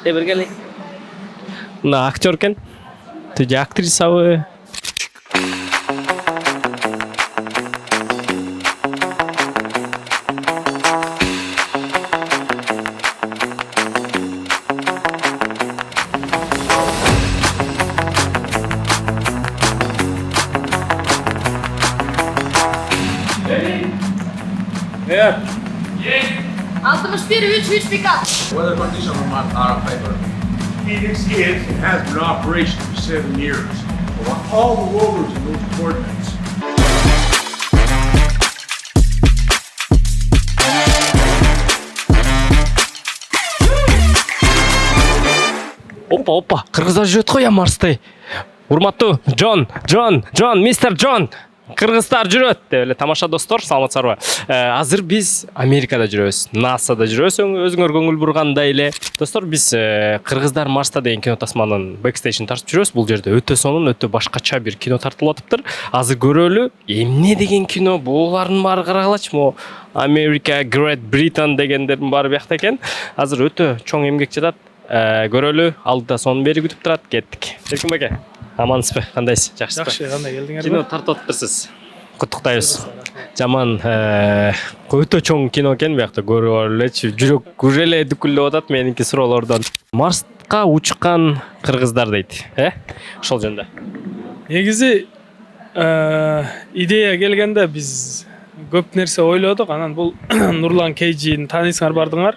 Бергели. Мына актер экен. Тиде актрисабы. Yeah. 61-3 pickup. Weather condition are favorable. Phoenix is and has been in operation for 7 years. I want all the rollers in those coordinates. Опа, кыргыздар жүрөт го я Марсты. Урматтуу Джон, мистер Джон. Кыргыздар жүрөт деп эле тамаша достор, саламатсыздарбы? Азыр биз Америкада жүрөбүз, НАСАда жүрөбүз, өзүңөр көңүл бургандай эле. Достор, биз Кыргыздар Марста деген кино тасманын бэкстейджин тартып жүрөбүз. Бул жерде өтө сонун, өтө башкача бир кино тартылып атыптыр. Азыр көрөлү, эмне деген кино, булардын баары карагалачы, мо Америка, Great Britain дегендердин баары биякта экен. Азыр өтө чоң эмгек жатат. Көрөлү, алдыда сонун бери күтүп турат, кеттик. Эркин беке, амансызбы? Кандайсыз? Жакшысызбы? Жакшы, кандай келдиңерби? Кино тартып атыптырсыз. Куттуктайбыз. Жаман, өтө чоң кино экен, биякта көрүп элечи, жүрөк уже эле дүкүлдөп атат меники суроолордон. Марска учкан кыргыздар дейт, Ошол жөнүндө. Негизи идея келгенде биз көп нерсе ойлодук. Анан бул Нурлан Кейжини таанысыңар бардыңар.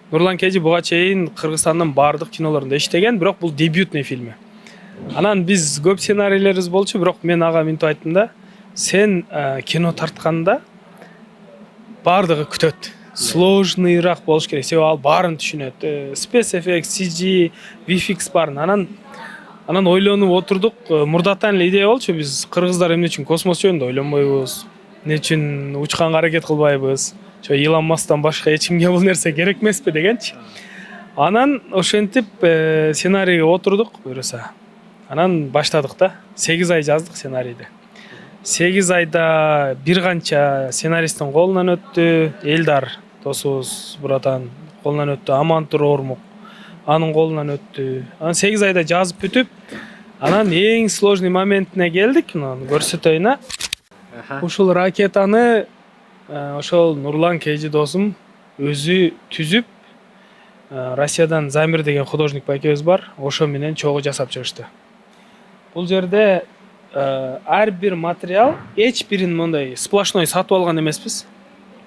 Нурлан Кейжи буга чейин Кыргызстандын бардык кинолорунда иштеген, бирок бул дебютный фильми. Анан биз көп сценарийлерибиз болчу, бирок мен ага мынтип айттым да, сен кино тартканда бардыгы күтөт. Сложныйраак болуш керек, себеби ал баарын түшүнөт. Space Effects, CG, VFX барын. Анан ойлонуп отурдук. Мурдатан эле идея болчу, биз кыргыздар эмне үчүн космос жөнүндө ойлонбойбуз? Эмне үчүн учканга аракет кылбайбыз? Илон Масктан башка эч кимге бул нерсе керек эмеспи дегенчи. Анан ошентип сценарийге отурдук, буюрса. Анан баштадык да. 8 ай жаздык сценарийди. 8 айда бир канча сценаристтин колунан өттү. Элдар досубуз, братан колунан өттү. Амантур Ормук анын колунан өттү. Анан 8 айда жазып бүтүп, анан эң сложный моментине келдик. Муну көрсөтөйүн. Ушул ракетаны ошол Нурлан Кейжи досум өзү түзүп, Россиядан Замир деген художник байкебиз бар, ошо менен чогуу жасап чыгышты. Бул жерде ар бир материал эч бирин мондай сплошной сатып алган эмеспиз.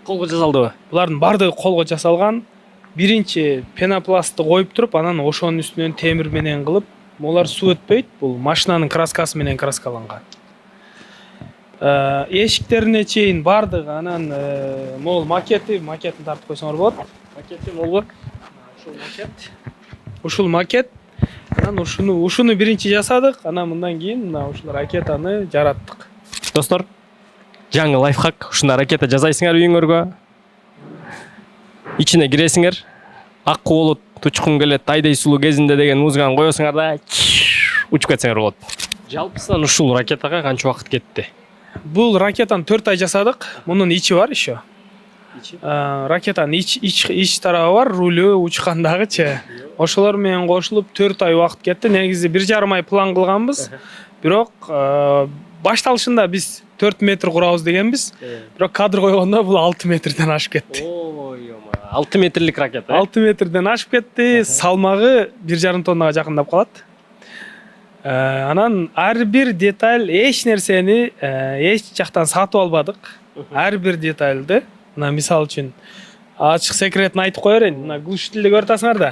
Колго жасалдыбы? Булардын бардыгы колго жасалган. Биринчи пенопластты коюп туруп, анан ошонун үстүнөн темир менен кылып, булар суу өтпөйт, бул машинанын краскасы менен краскаланган. Эшиктерине чейин бардыгы, анан могул макетин тартып койсоңор болот. Макети болбу? Ушул макет. Анан ушуну биринчи жасадык, анан мындан кийин мына ушул ракетаны жараттык. Достор, жаңы лайфхак, ушундай ракета жасайсыңар үйүңөргө. Ичине киресиңер, акку болот, учкун келет, айдай сулуу кезинде деген музыканы коесуңар да, учуп кетсеңер болот. Жалпысынан ушул ракетага канча убакыт кетти? Бул ракетаны 4 ай жасадык. Мунун ичи бар еще. Ракетанын ич тарабы бар, рулю, учкандагычы. Ошолор менен кошулуп 4 ай убакыт кетти. Негизи 1,5 ай план кылганбыз. Бирок башталышында биз 4 метр курабыз дегенбиз. Бирок кадр койгондо бул 6 метрден ашып кетти. 6 метрлик ракета. 6 метрден ашып кетти. Салмагы 1,5 тоннага жакындап калат. Анан ар бир деталь, эч нерсени эч жактан сатып албадык. Ар бир детальды, мына мисал үчүн ачык секретин айтып кое берейин. Мына глушительди көрүп атасыңар да.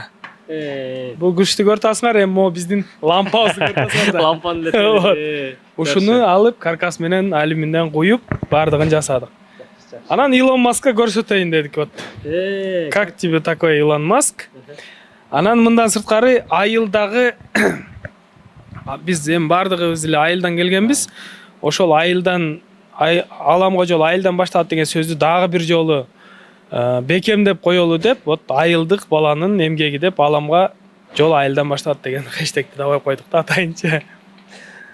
Бул глушти көрүп атасыңар, эми могу биздин лампабызды көрүп атасыңар да. Лампаны эле. Ушуну алып каркас менен алюминден куюп, бардыгын жасадык. Анан Илон Маска көрсөтөйүн дедик вот. Как тебе такой Илон Маск? Анан мындан сырткары айылдагы биз эми бардыгыбыз эле айылдан келгенбиз. Ошол айылдан аламга жол айылдан башталат деген сөздү дагы бир жолу бекемдеп коелу деп, вот айылдык баланын эмгеги деп аламга жол айылдан башталат деген хэштегти да коюп койдук да атайынча.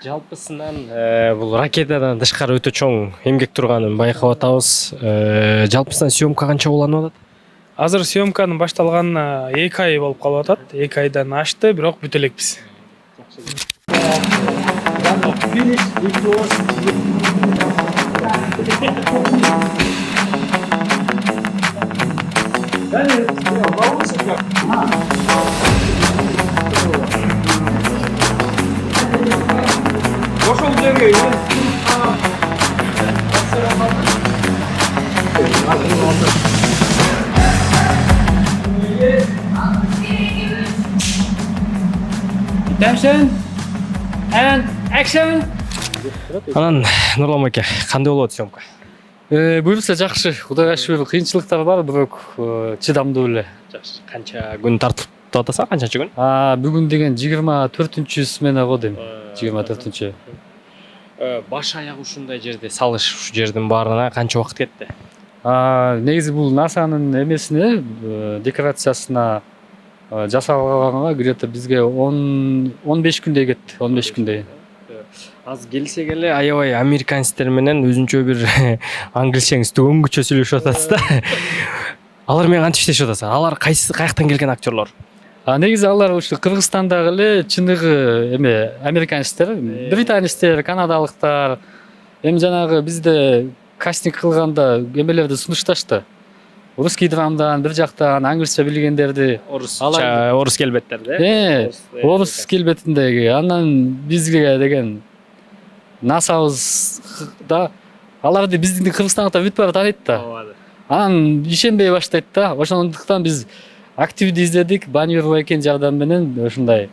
Жалпысынан бул ракетадан тышкары өтө чоң эмгек турганын байкап атабыз. Жалпысынан съемка канча уланып атат? Азыр съемканын башталганына 2 ай болуп калып атат. 2 айдан ашты, бирок бүтө элекпиз. Ошол жерге Attention and action. Анан Нурлан байке, кандай болот съемка? Буюрса жакшы, Кудайга шүгүр, кыйынчылыктар бар, бирок чыдамдуу эле. Жакшы. Канча күн тартып атасың, канчанчы күн? Бүгүн деген 24-чү смена го дейм. 24-чү. Баш аяк ушундай жерде салыш, ушу жердин баарына канча убакыт кетти? Негизи бул НАСАнын эмесине, декорациясына жасалганга где-то бизге 15 күндөй кетти, 15 күндөй. Аз келсек эле аябай американецтер менен өзүнчө бир англисчеңиз төгөнгүчө сүйлөшүп атасыз да. Алар менен кантип иштешип атасыз? Алар каяктан келген актерлор? Негизи алар ушу Кыргызстандагы эле чыныгы эме американецтер, британецтер, канадалыктар. Эми жанагы бизде кастинг кылганда эмелерди сунушташты. Русский драмадан, бир жактан англисче билгендерди, Орус келбеттерди. Орус келбетиндеги. Андан бизге деген НАСАбызда аларды биздин Кыргызстанга бүт баары тааныйт да. Анан ишенбей баштайт да. Ошондуктан биз активдүү издедик, Банюр байкенин жардамы менен ушундай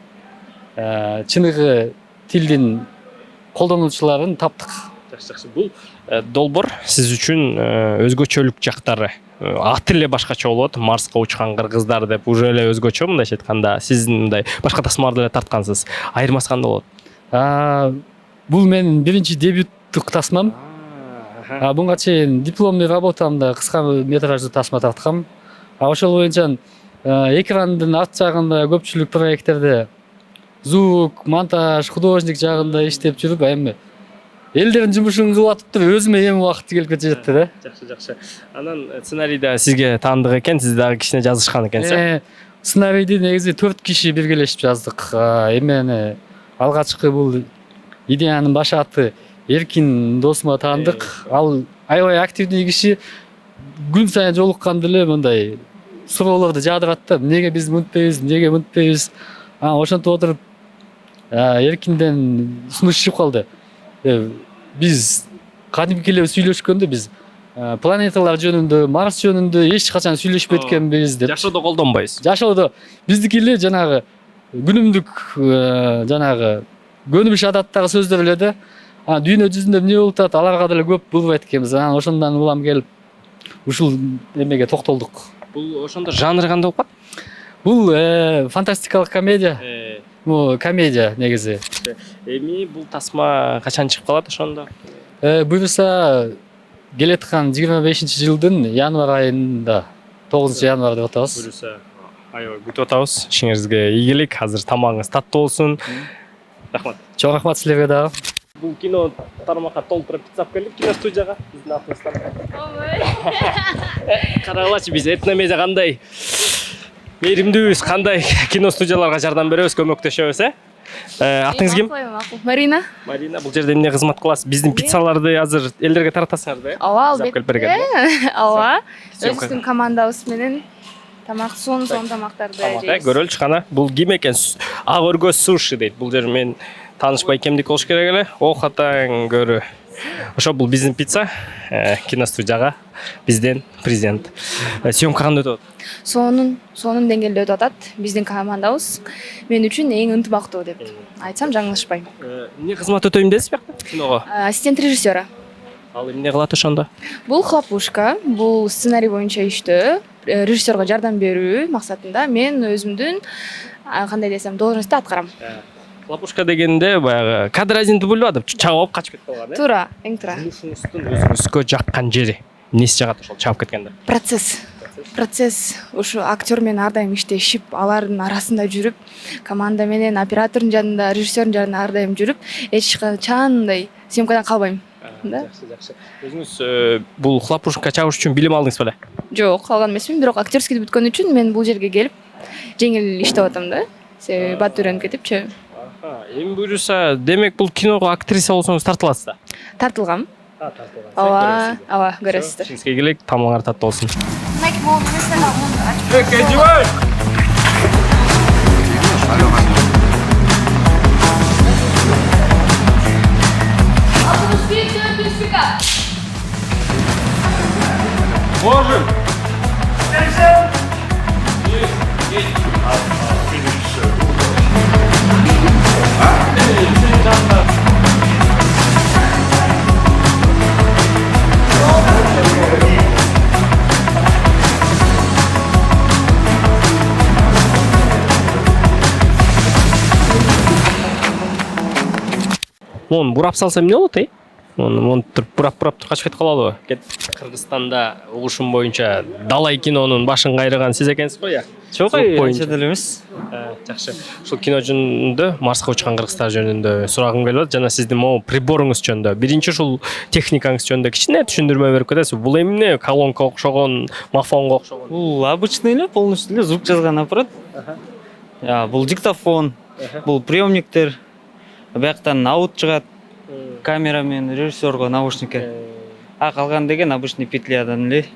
чыныгы тилдин колдонуучуларын таптык. Жакшы. Бул долбоор сиз үчүн өзгөчөлүк жактары. Аты эле башкача болот, Марска учкан кыргыздар деп уже эле өзгөчө мындайча айтканда, сиз мындай башка тасмаларды эле тарткансыз. Айырмасы кандай болот? Бул менин биринчи дебюттук тасмам. Буга чейин дипломный работамда кыска метраждуу тасма тарткам. Ошол боюнча экрандын арт жагында көпчүлүк проекттерде звук, монтаж, художник жагында иштеп жүрүп, эми элдердин жумушун кылып атып өзүмө эми убакыт келип кетти да. Жакшы. Анан сценарийда сизге таандык экен, сиз дагы кичине жазышкан экенсиз. Сценарийди негизи 4 киши биргелешип жаздык. Эмени алгачкы бул идеянын баш аты Эркин досума таандык. Ал аябай активдүү киши, күн сайын жолукканда эле мындай суроолорду жаадырат да. Неге биз мынтпейбиз? Ошентип отуруп Эркинден сунуш чыгып калды. Биз кадимки эле сүйлөшкөндө биз планеталар жөнүндө, Марс жөнүндө эч качан сүйлөшүп эткенбиз деп. Жашоодо колдонбойбуз. Жашоодо биздики эле жанагы күнүмдүк жанагы көнүмүш адаттагы сөздөр эле да. Дүйнө жүзүндө эмне болуп атат, аларга деле көп бурбайт экенбиз. Ошондон улам келип ушул эмеге токтолдук. Бул ошондо жанры кандай болуп калат? Бул фантастикалык комедия. Комедия негизи. Эми бул тасма качан чыгып калат ошондо? Буюрса келаткан 25-жылдын январь айында, 9-январь деп атабыз. Буюрса аябай күтүп атабыз. Ишиңизге ийгилик, азыр тамагыңыз таттуу болсун. Рахмат. Чоң рахмат силерге дагы. Бул кино тармакка толтуруп пицап келдик кино студияга. Биздин атыбыздан. Карагылачы, биз этномедиа кандай мээримдүүбүз, кандай кино студияларга жардам беребиз, көмөктөшөбүз, Атыңыз ким? Марина. Марина, бул жерде эмне кызмат кыласыз? Биздин пиццаларды азыр элдерге таратасыңар да? Ооба, албетте. Ооба. Өзүбүздүн командабыз менен тамак, сонун тамактарды жейбиз. Көрөлүчү кана. Бул ким экен? Ак өргөз суши дейт. Бул жер мен таанышпай кемдик болуш керек эле. Окатаң көрү. Ошо бул биздин пицца, киностудияга бизден президент. Съемка кандай өтөт? Сонун деңгээлде өтүп атат. Биздин командабыз мен үчүн эң ынтымактуу деп айтсам жаңылышпайм. Эмне кызмат өтөйм десиз биякта киного? Ассистент режиссера. Ал эмне кылат ошондо? Бул хлопушка, бул сценарий боюнча иштөө, режиссерге жардам берүү максатында мен өзүмдүн кандай десем должностьту аткарам. Хлопушка дегенде баягы кадр один дубль деп чагып алып качып кетип калган, Туура, эң туура. Жумушуңуздун өзүңүзгө жаккан жери эмнеси жагат ошол чагып кеткенде? Процесс ушу актер менен ар дайым иштешип, алардын арасында жүрүп, команда менен оператордун жанында, режиссердун жанында ар дайым жүрүп, эч качан мындай съемкадан калбайм. да. Жакшы. Өзүңүз бул хлопушка чабыш үчүн билим алдыңыз беле? Жок, алган эмесмин, бирок актерскийди бүткөн үчүн мен бул жерге келип жеңил иштеп атам да. Себеби бат үйрөнүп кетипчи. Эми буюрса, демек бул киного актриса болсоңуз тартыласыз да? Тартылгам. Тартылган. Ооба, көрөсүздөр. Сизге келек, тамагыңар таттуу болсун. Мон бурап салса эмне болот, монтип бурап туруп качып кетип калалы. Кыргызстанда угушум боюнча далай кинонун башын кайрыган сиз экенсиз го, я? Жок, анча деле эмес. Жакшы. Ушул кино жөнүндө, Марска учкан кыргыздар жөнүндө сурагым келип атат жана сиздин могу приборуңуз жөнүндө. Биринчи ушул техникаңыз жөнүндө кичине түшүндүрмө берип кетесизби? Бул эмне? Колонка окшогон, мафонго окшогон. Бул обычный эле, полностью эле звук жазган аппарат. Бул диктофон, бул приемниктер. Бияктан аут чыгат. Камера менен режиссерго наушникке. Калган деген обычный петлядан эле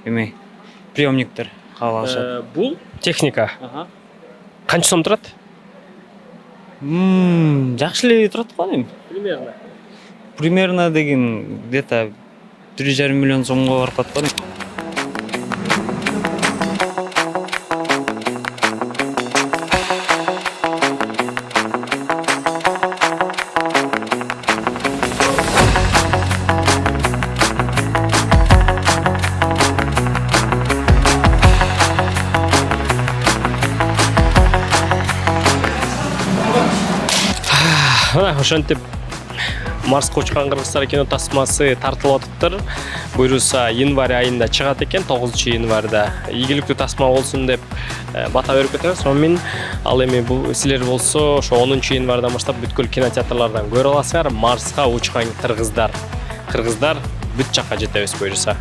эме приемниктер кабыл алышат. Бул техника. Канча сом турат? Жакшы эле турат го эми. Примерно. Примерно деген где-то 3,5 миллион сомго барып калат го. Ошентип Марска учкан кыргыздар кино тасмасы тартылып атыптыр. Буюрса январь айында чыгат экен, 9-январда. Ийгиликтүү тасма болсун деп бата берип кетебиз. Сонун ал эми бул силер болсо ошо 10-январдан баштап бүткүл кинотеатрлардан көрө аласыздар. Марска учкан кыргыздар. Кыргыздар бүт жакка жетебиз буюрса.